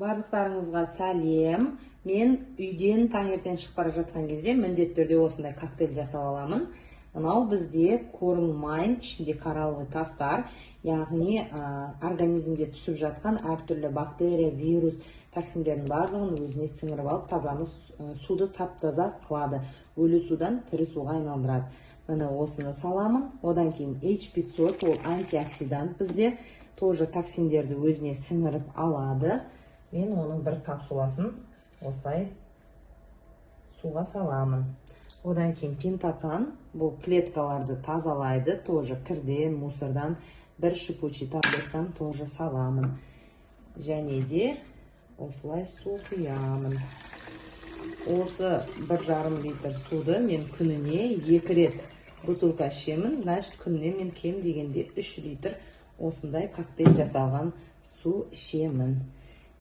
Барлықтарыңызға сәлем. Мен үйден таңертең шығып бара жатқан кезде міндетті түрде осындай коктейль жасап аламын. Мынау бізде корнмайн, ішінде кораллы тастар, яғни организмде түсіп жатқан әртүрлі бактерия, вирус, токсиндердің барлығын өзіне сіңіріп алып, тазаны суды тап-таза қылады. Өлі судан тірі суға айналдырады. Міне осыны саламын. Одан кейін H500 ол антиоксидант бізде, тоже токсиндерді өзіне сіңіріп алады. Мен оның бір капсуласын осылай суға саламын. Одан кейін пентакан, бұл клеткаларды тазалайды, тоже кірден, мусордан бір шипучий таблетканы тоже саламын. Және де осылай су құямын. Осы 1,5 литр суды мен күніне 2 рет бутылка ішемін, значит күніне мен кем дегенде 3 литр осындай коктейль жасалған су ішемін.